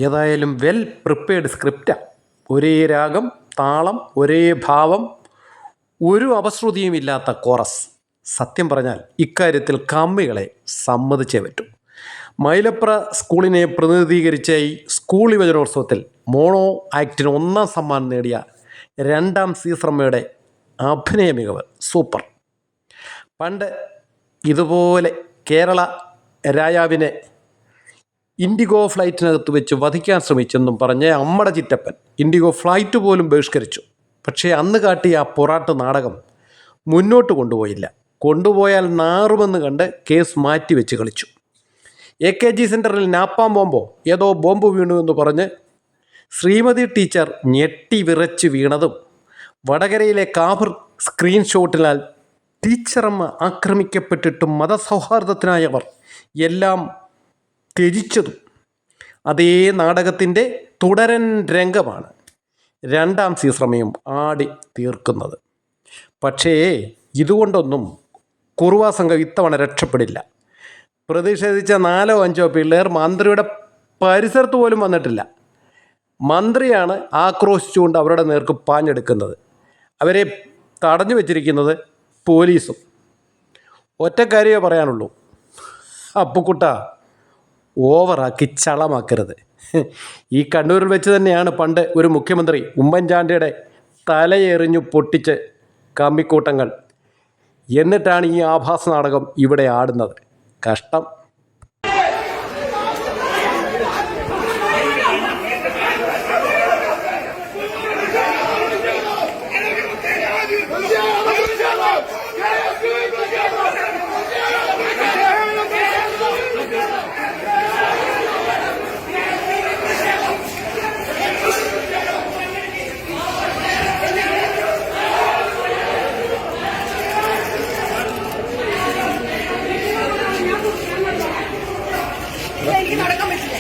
ഏതായാലും well prepared സ്ക്രിപ്റ്റാണ്. ഒരേ രാഗം, താളം, ഒരേ ഭാവം, ഒരു അപശ്രുതിയും ഇല്ലാത്ത കോറസ്. സത്യം പറഞ്ഞാൽ ഇക്കാര്യത്തിൽ കമ്മികളെ സമ്മതിച്ചേ പറ്റൂ. മൈലപ്ര സ്കൂളിനെ പ്രതിനിധീകരിച്ച ഈ സ്കൂൾ യുവജനോത്സവത്തിൽ മോണോ ആക്ടിന് 1ാം സമ്മാനം നേടിയ 2ാം സീസറമ്മയുടെ അഭിനയ മികവ് സൂപ്പർ. പണ്ട് ഇതുപോലെ കേരള രാജാവിനെ ഇൻഡിഗോ ഫ്ലൈറ്റിനകത്ത് വെച്ച് വധിക്കാൻ ശ്രമിച്ചെന്നും പറഞ്ഞ് അമ്മയുടെ ചിറ്റപ്പൻ ഇൻഡിഗോ ഫ്ലൈറ്റ് പോലും ബഹിഷ്കരിച്ചു. പക്ഷേ അന്ന് കാട്ടിയ ആ പൊറാട്ട് നാടകം മുന്നോട്ട് കൊണ്ടുപോയില്ല. കൊണ്ടുപോയാൽ നാറുമെന്ന് കണ്ട് കേസ് മാറ്റിവെച്ച് കളിച്ചു. AKG സെൻറ്ററിൽ നാപ്പാം ബോംബോ ഏതോ ബോംബ് വീണു എന്ന് പറഞ്ഞ് ശ്രീമതി ടീച്ചർ ഞെട്ടി വിറച്ച് വീണതും, വടകരയിലെ കാഫർ സ്ക്രീൻഷോട്ടിനാൽ ടീച്ചറമ്മ ആക്രമിക്കപ്പെട്ടിട്ടും മതസൗഹാർദ്ദത്തിനായവർ എല്ലാം ത്യജിച്ചതും അതേ നാടകത്തിൻ്റെ തുടരൻ രംഗമാണ് 2ാം സീസറമ്മയും ആടി തീർക്കുന്നത്. പക്ഷേ ഇതുകൊണ്ടൊന്നും കുറുവാ സംഘം ഇത്തവണ രക്ഷപ്പെടില്ല. പ്രതിഷേധിച്ച 4 or 5 പിള്ളേർ മന്ത്രിയുടെ പരിസരത്ത് പോലും വന്നിട്ടില്ല. മന്ത്രിയാണ് ആക്രോശിച്ചുകൊണ്ട് അവരുടെ നേർക്ക് പാഞ്ഞെടുക്കുന്നത്. അവരെ തടഞ്ഞു വച്ചിരിക്കുന്നത് പോലീസും. ഒറ്റക്കാരിയേ പറയാനുള്ളൂ, അപ്പുക്കുട്ട ഓവറാക്കി ചളമാക്കരുത്. ഈ കണ്ണൂരിൽ വെച്ച് തന്നെയാണ് പണ്ട് ഒരു മുഖ്യമന്ത്രി ഉമ്മൻചാണ്ടിയുടെ തലയെറിഞ്ഞു പൊട്ടിച്ച് കമ്മിക്കൂട്ടങ്ങൾ. എന്നിട്ടാണ് ഈ ആഭാസ നാടകം ഇവിടെ ആടുന്നത്. കഷ്ടം. നടക്കാൻ പറ്റില്ല.